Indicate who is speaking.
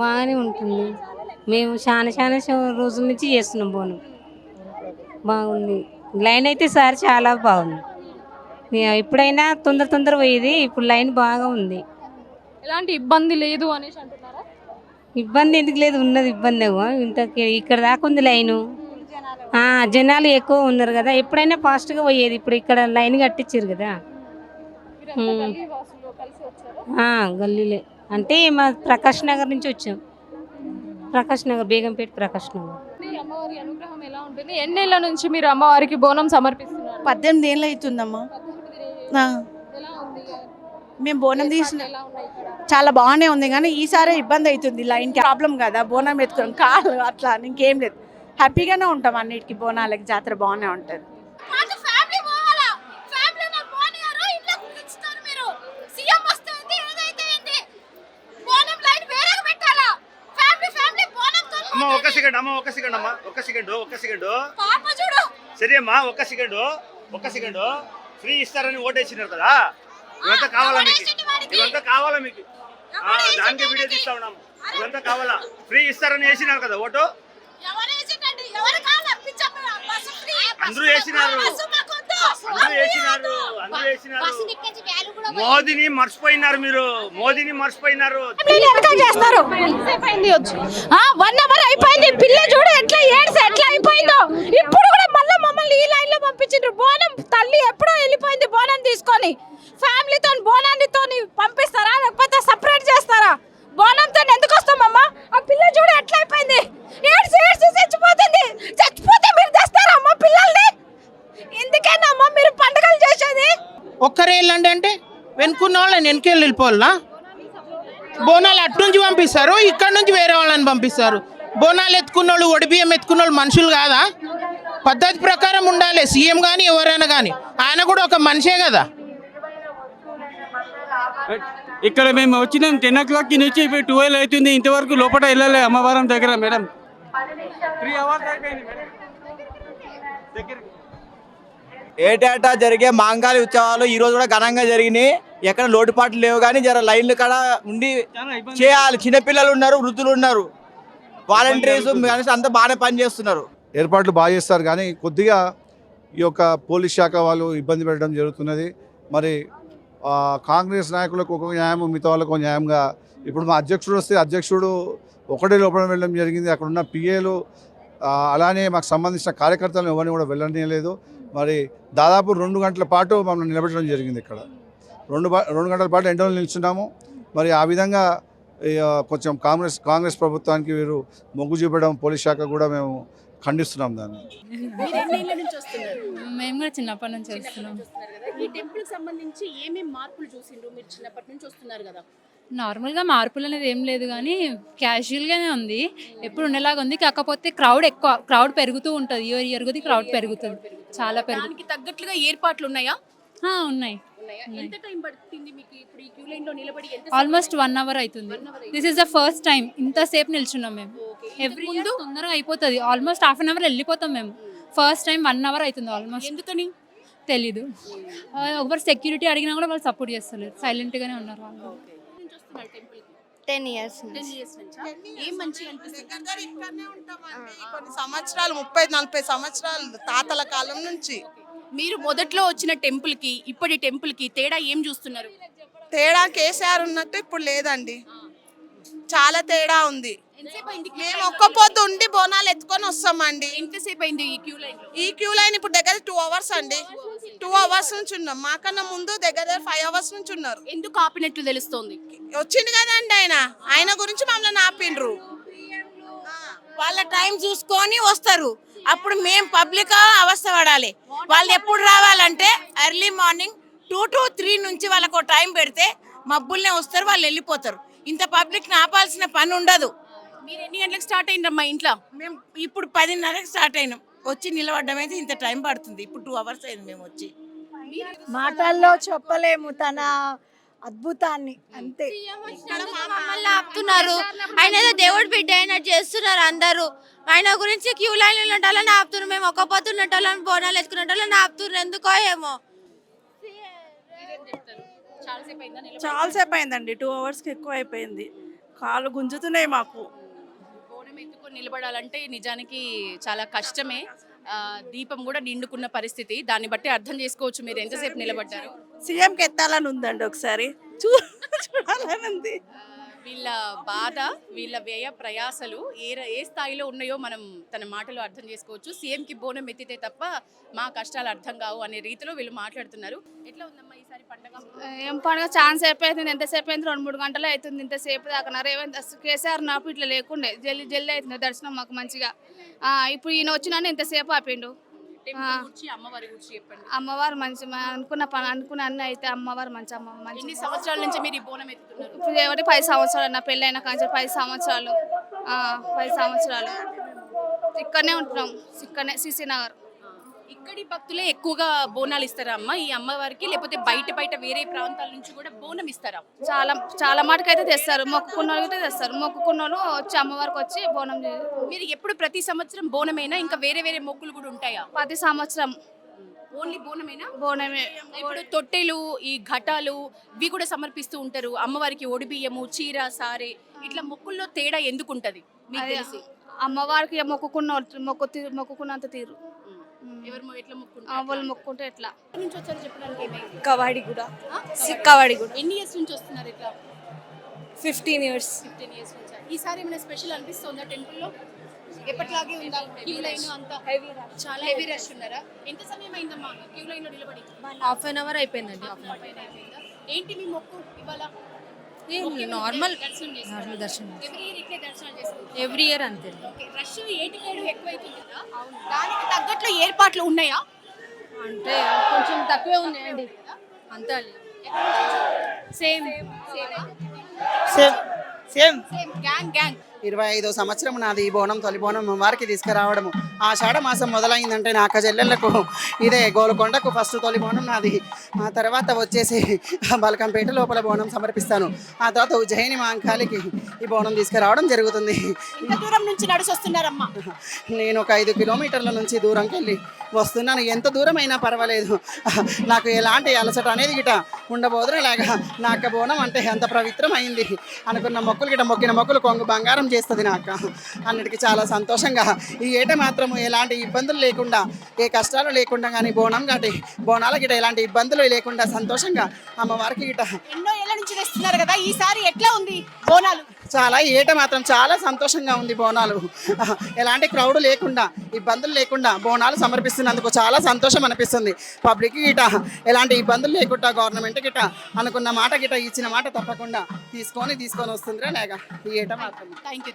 Speaker 1: బాగానే ఉంటుంది. మేము చాలా చాలా రోజుల నుంచి చేస్తున్నాం బోనం. బాగుంది. లైన్ అయితే ఈసారి చాలా బాగుంది. ఎప్పుడైనా తొందర తొందర పోయేది. ఇప్పుడు లైన్ బాగా ఉంది.
Speaker 2: ఎలాంటి ఇబ్బంది లేదు అనేసి అంటున్నారా?
Speaker 1: ఇబ్బంది ఎందుకు లేదు, ఉన్నది ఇబ్బందేమో. ఇంతకి ఇక్కడ దాకా ఉంది లైను. ఆ, జనాలు ఎక్కువ ఉన్నారు కదా, ఎప్పుడైనా ఫాస్ట్గా పోయేది. ఇప్పుడు ఇక్కడ లైన్ కట్టించారు కదా.
Speaker 2: మీరంతా గల్లీ వాసులు కలిసి వచ్చారా?
Speaker 1: గల్లీలే అంటే మా ప్రకాష్ నగర్ నుంచి వచ్చాం. ప్రకాష్ నగర్, బేగంపేట ప్రకాష్ నగర్.
Speaker 2: ఈ అమ్మవారి అనుగ్రహం ఎలా ఉంటుంది? ఎన్నేళ్ల నుంచి మీరు అమ్మవారికి బోనం సమర్పిస్తున్నారు?
Speaker 3: 18 ఏళ్ళు అవుతుందమ్మా.
Speaker 2: 18
Speaker 3: ఆ,
Speaker 2: ఎలా ఉంది?
Speaker 3: మేము బోనం తీసిన
Speaker 2: ఎలా ఉన్నాయి ఇక్కడ?
Speaker 3: చాలా బాగానే ఉంది, కానీ ఈసారి ఇబ్బంది అవుతుంది. లైన్ ప్రాబ్లం కదా, బోనం ఎత్తుకోవడం కాళ్ళు అట్లా ఇంకేం లేదు. హ్యాపీగానే ఉంటాం అన్నిటికీ. బోనాలకి జాతర బాగానే ఉంటుంది.
Speaker 4: అమ్మ ఒక్క సెకండ్ అమ్మ ఒక్క సెకండ్ సరే అమ్మా, ఒక్క సెకండ్ ఫ్రీ ఇస్తారని ఓటేసినారు కదా, ఇవంతా కావాలా మీకు దానికి వీడియో తీస్తా ఉన్నాము. ఇవంతా కావాలా? ఫ్రీ ఇస్తారని వేసినారు కదా ఓటు, అందరూ వేసినారు. మోదీని మర్చిపోయినారు మీరు,
Speaker 2: చేస్తారు. 1 అవర్ అయిపోయింది. పిల్ల చూడు ఎట్లా ఏడ్స్ ఎట్లా అయిపోయిందో. ఇప్పుడు కూడా మళ్ళీ మమ్మల్ని ఈ లైన్ లో పంపించారు. బోనం తల్లి ఎప్పుడో వెళ్ళిపోయింది బోనం తీసుకొని. ఫ్యామిలీతో బోనాన్నితో పంపిస్తారా, లేకపోతే సపరేట్ చేస్తారా? బోనంతో ఎందుకు వస్తామమ్మా? ఆ పిల్ల చూడు ఎట్లా అయిపోయింది. ఏడ్స్ చచ్చిపోతుంది. చచ్చిపోతే మీరు తెస్తారా అమ్మా పిల్లల్ని? ఎందుకేనమ్మా మీరు పండుగలు చేసేది?
Speaker 5: ఒక్కరే వెళ్ళండి అంటే వెనుకున్న వాళ్ళని వెనకెళ్ళి వెళ్ళిపోవాలా? బోనాలు అటు నుంచి పంపిస్తారు, ఇక్కడ నుంచి వేరే వాళ్ళని పంపిస్తారు. బోనాలు ఎత్తుకున్న వాళ్ళు, ఒడిబియ్యం ఎత్తుకున్న వాళ్ళు మనుషులు కాదా? పద్ధతి ప్రకారం ఉండాలి. సీఎం కానీ ఎవరైనా కానీ, ఆయన కూడా ఒక మనిషే కదా.
Speaker 6: ఇక్కడ మేము వచ్చినాం 10 o'clock నుంచి ఇప్పుడు 12 అవుతుంది. ఇంతవరకు లోపల వెళ్ళలే అమ్మవారం దగ్గర మేడం. 3 hours అయిపోయింది మేడం.
Speaker 7: ఏటేటా జరిగే మాంగాలి ఉత్సవాలు ఈ రోజు కూడా ఘనంగా జరిగినాయి. ఎక్కడ లోటుపాట్లు లేవు, కానీ జర లైన్లు కాడ ఉండి చేయాలి. చిన్నపిల్లలు ఉన్నారు, వృద్ధులు ఉన్నారు, వాలంటీర్స్ అంతా బాగానే పనిచేస్తున్నారు.
Speaker 8: ఏర్పాట్లు బాగా చేస్తారు, కానీ కొద్దిగా ఈ యొక్క పోలీస్ శాఖ వాళ్ళు ఇబ్బంది పెట్టడం జరుగుతున్నది. మరి కాంగ్రెస్ నాయకులకు ఒక న్యాయం, మిగతా వాళ్ళకు ఒక న్యాయంగా. ఇప్పుడు మా అధ్యక్షుడు వస్తే అధ్యక్షుడు ఒకటే లోపల వెళ్ళడం జరిగింది. అక్కడ ఉన్న పిఏలు అలానే మాకు సంబంధించిన కార్యకర్తలను ఎవరిని కూడా వెళ్ళనీయలేదు. మరి దాదాపు 2 గంటల పాటు మమ్మల్ని నిలబెట్టడం జరిగింది. ఇక్కడ 2 గంటల పాటు ఎండలో నిల్చున్నాము. మరి ఆ విధంగా కొంచెం కాంగ్రెస్ ప్రభుత్వానికి వీరు మొగ్గు చూపడం, పోలీస్ శాఖ కూడా మేము ఖండిస్తున్నాం దాన్ని.
Speaker 9: మేము కూడా చిన్నప్పటి నుంచి వస్తున్నాం.
Speaker 10: ఈ టెంపుల్ కి సంబంధించి ఏమేం మార్పులు చూసిండ్రు? మీరు చిన్నప్పటి నుంచి వస్తున్నారు కదా.
Speaker 9: నార్మల్గా మార్పులు అనేది ఏం లేదు, కానీ క్యాజువల్గానే ఉంది. ఎప్పుడు ఉండేలాగా ఉంది. కాకపోతే క్రౌడ్ పెరుగుతూ ఉంటుంది. ఇయర్ కొద్ది క్రౌడ్ పెరుగుతుంది, చాలా పెరుగుతుంది.
Speaker 10: దానికి తగ్గట్లుగా ఏర్పాట్లు ఉన్నాయా?
Speaker 9: ఉన్నాయి.
Speaker 10: ఎంత టైం పడుతుంది మీకు ఇప్పుడు ఈ క్యూ లైన్ లో నిలబడి?
Speaker 9: ఆల్మోస్ట్ 1 hour అవుతుంది. This is the first time ఇంతసేపు నిల్చున్నాం మేము. ఎవ్రీ ఇయర్ తొందరగా అయిపోతుంది. ఆల్మోస్ట్ ½ an hour వెళ్ళిపోతాం మేము. ఫస్ట్ టైం 1 hour అవుతుంది ఆల్మోస్ట్.
Speaker 10: ఎందుకని
Speaker 9: తెలీదు. ఎవరు సెక్యూరిటీ అడిగినా కూడా వాళ్ళు సపోర్ట్ చేస్తలేరు, సైలెంట్గానే ఉన్నారు వాళ్ళు.
Speaker 11: 10 years.
Speaker 10: ఏం మంచిగా అనిపిస్తుంది?
Speaker 3: కొన్ని సంవత్సరాలు, 30-40 సంవత్సరాలు తాతల కాలం నుంచి.
Speaker 10: మీరు మొదట్లో వచ్చిన టెంపుల్ కి ఇప్పటి టెంపుల్ కి తేడా ఏం చూస్తున్నారు?
Speaker 3: తేడా కేసీఆర్ ఉన్నట్టు ఇప్పుడు లేదండి, చాలా తేడా ఉంది. మేము ఒక్క పొద్దు ఉండి బోనాలు ఎత్తుకొని వస్తామండి.
Speaker 10: ఎంతసేపు అయింది ఈ క్యూ లైన్?
Speaker 3: ఈ క్యూ లైన్ ఇప్పుడు దగ్గర 2 hours అండి. 2 hours నుంచి ఉన్నాం. మాకన్నా ముందు దగ్గర 5 hours నుంచి ఉన్నారు.
Speaker 10: ఎందుకు ఆపినట్లు తెలుస్తోంది?
Speaker 3: వచ్చింది కదండి ఆయన గురించి మమ్మల్ని ఆపిండ్రు.
Speaker 11: వాళ్ళ టైం చూసుకొని వస్తారు. అప్పుడు మేము పబ్లిక్ అవస్థ పడాలి. వాళ్ళు ఎప్పుడు రావాలంటే ఎర్లీ మార్నింగ్ 2 to 3 నుంచి వాళ్ళకు టైం పెడితే మబ్బుల్నే వస్తారు, వాళ్ళు వెళ్ళిపోతారు. ఇంత పబ్లిక్ ఆపాల్సిన పని ఉండదు.
Speaker 10: మీరు ఎన్ని గంటలకు స్టార్ట్ అయిందమ్మా ఇంట్లో?
Speaker 11: మేము ఇప్పుడు 10:30కి స్టార్ట్ అయినాం. వచ్చి నిలబడ్డం అయితే ఇంత టైం పడుతుంది. ఇప్పుడు 2 hours అయింది మేము వచ్చి.
Speaker 3: మాటల్లో చెప్పలేము తన అద్భుతాన్ని, అంతే.
Speaker 11: మమ్మల్ని ఆపుతున్నారు. ఆయన ఏదో దేవుడి బిడ్డ అయినా చేస్తున్నారు అందరూ. ఆయన గురించి క్యూ లైన్ ఉన్నట్టు ఆపుతున్నారు. మేము ఒక్క పొద్దు ఉన్నట్టు బోనాలు ఎత్తుకున్నట్టు ఆపుతున్నారు. ఎందుకో ఏమో.
Speaker 3: చాలాసేపు అయిందండి. 2 hours ఎక్కువ అయిపోయింది. కాళ్ళు గుంజుతున్నాయి మాకు.
Speaker 10: బోనం ఎత్తుకొని నిలబడాలంటే నిజానికి చాలా కష్టమే. దీపం కూడా నిండుకున్న పరిస్థితి. దాన్ని బట్టి అర్థం చేసుకోవచ్చు మీరు ఎంతసేపు నిలబడ్డారు.
Speaker 3: సీఎంకి ఎత్తాలని ఉందండి, ఒకసారి చూడాలని ఉంది.
Speaker 10: వీళ్ళ బాధ, వీళ్ళ వ్యయ ప్రయాసలు ఏ స్థాయిలో ఉన్నాయో మనం తన మాటలో అర్థం చేసుకోవచ్చు. సీఎంకి బోనం ఎత్తితే తప్ప మా కష్టాలు అర్థం కావు అనే రీతిలో వీళ్ళు మాట్లాడుతున్నారు. ఎట్లా ఉందమ్మా ఈసారి పండగ?
Speaker 2: ఏం పండుగ ఛాన్స్ అయిపోయింది, ఎంతసేపు అయింది, 2-3 గంటలు అవుతుంది. ఇంతసేపు దాకా రేవంత్ కేసీఆర్ నాకు ఇట్లా లేకుండే జల్దీ అవుతుంది దర్శనం మాకు మంచిగా. ఇప్పుడు ఈయన వచ్చినా ఇంతసేపు ఆపిండు.
Speaker 10: అమ్మవారి గురించి చెప్పండి.
Speaker 2: అమ్మవారు మంచి అనుకున్న అన్ని అయితే అమ్మవారు మంచి మంచి.
Speaker 10: ఎన్ని సంవత్సరాల నుంచి మీరు ఈ బోనం ఎత్తుతున్నారు?
Speaker 2: ఇప్పుడు ఎవరి 10 సంవత్సరాలు, నా పెళ్ళైన కానీ 10 సంవత్సరాలు. 10 సంవత్సరాలు ఇక్కడనే ఉంటున్నాం, ఇక్కడనే సిసి నగర్.
Speaker 10: ఇక్కడి భక్తులే ఎక్కువగా బోనాలు ఇస్తారా అమ్మ ఈ అమ్మవారికి, లేకపోతే బయట వేరే ప్రాంతాల నుంచి కూడా బోనం ఇస్తారా?
Speaker 2: చాలా మటుకైతే తెస్తారు, మొక్కుకున్న వాళ్ళు అయితే తెస్తారు. మొక్కుకున్న వాళ్ళు వచ్చి అమ్మవారికి వచ్చి బోనం
Speaker 10: మీరు ఎప్పుడు ప్రతి సంవత్సరం బోనమేనా, ఇంకా వేరే మొక్కులు కూడా ఉంటాయా?
Speaker 2: ప్రతి సంవత్సరం
Speaker 10: ఓన్లీ బోనమేనా?
Speaker 2: బోనమే.
Speaker 10: ఇప్పుడు తొట్టెలు, ఈ ఘటాలు ఇవి కూడా సమర్పిస్తూ ఉంటారు అమ్మవారికి. ఒడిబియ్యము, చీర, సారే, ఇట్లా మొక్కుల్లో తేడా ఎందుకు ఉంటది మీకు తెలిసి?
Speaker 2: అమ్మవారికి మొక్కుకున్నంత తీరు.
Speaker 10: ఎవరు ఎట్లా మొక్కుంటారు?
Speaker 2: వాళ్ళు మొక్కుంటే ఎట్లా
Speaker 10: నుంచి వచ్చారు చెప్పడానికి ఏమైంది?
Speaker 2: కవాడి కూడా. కవాడి కూడా
Speaker 10: ఎన్ని ఇయర్స్ నుంచి వస్తున్నారు ఇట్లా?
Speaker 2: 15 years.
Speaker 10: 15 years నుంచి. ఈసారి ఏమైనా స్పెషల్ అనిపిస్తుందా టెంపుల్లో? ఎప్పటిలాగే ఉందా క్యూ లైన్ అంతా? చాలా హెవీ రష్ ఉన్నారా? ఎంత సమయం అయిందమ్మా క్యూ లైన్ లో నిలబడి?
Speaker 2: ½ an hour అయిపోయిందండి.
Speaker 10: అయిపోయిందా? ఏంటి మీ మొక్కు ఇవాళ?
Speaker 2: నార్మల్
Speaker 10: దర్శనం. ఎవ్రీ ఇయర్ ఇట్లే దర్శనం చేసుకుంటారు?
Speaker 2: ఎవ్రీ ఇయర్ అంతే.
Speaker 10: రష్ ఏటికేడు ఎక్కువైతుంది కదా, దానికి తగ్గట్లు ఏర్పాట్లు ఉన్నాయా?
Speaker 2: అంటే కొంచెం తక్కువే ఉన్నాయండి, అంతా సేమ్.
Speaker 10: గ్యాంగ్
Speaker 12: 25వ సంవత్సరం నాది ఈ బోనం, తొలి బోనం వారికి తీసుకురావడము. ఆషాఢ మాసం మొదలైందంటే నా అక్క చెల్లెళ్లకు ఇదే గోల్కొండకు ఫస్ట్ తొలి బోనం నాది. ఆ తర్వాత వచ్చేసి బల్కంపేట లోపల బోనం సమర్పిస్తాను. ఆ తర్వాత ఉజ్జయిని మాంకాళికి ఈ బోనం తీసుకురావడం జరుగుతుంది.
Speaker 10: ఎంత దూరం నుంచి నడిచి వస్తున్నారమ్మా?
Speaker 12: నేను ఒక 5 కిలోమీటర్ల నుంచి దూరంకి వెళ్ళి వస్తున్నాను. ఎంత దూరం అయినా పర్వాలేదు, నాకు ఎలాంటి అలసట అనేది గిట ఉండబోదురు. ఇలాగా నా అక్క బోనం అంటే అంత పవిత్రమైంది. అనుకున్న మొక్కులు గిట మొక్కిన మొక్కులు కొంగు బంగారం చేస్తుంది నాకు. అన్నిటికీ చాలా సంతోషంగా ఈ ఏట మాత్రము ఎలాంటి ఇబ్బందులు లేకుండా, ఏ కష్టాలు లేకుండా కానీ బోనాల గిట ఎలాంటి ఇబ్బందులు లేకుండా సంతోషంగా అమ్మవారికి గిట
Speaker 10: ఎన్నో ఏళ్ళ నుంచి తెస్తున్నారు కదా, ఈసారి ఎట్లా ఉంది బోనాలు?
Speaker 12: చాలా ఈ ఏట మాత్రం చాలా సంతోషంగా ఉంది. బోనాలు ఎలాంటి క్రౌడ్ లేకుండా, ఇబ్బందులు లేకుండా బోనాలు సమర్పిస్తున్నందుకు చాలా సంతోషం అనిపిస్తుంది. పబ్లిక్ గిట ఎలాంటి ఇబ్బందులు లేకుండా గవర్నమెంట్ గిట అనుకున్న మాట గిట ఇచ్చిన మాట తప్పకుండా తీసుకొని వస్తుందిరా లేక ఈ ఏట మాత్రం.
Speaker 10: Thank you.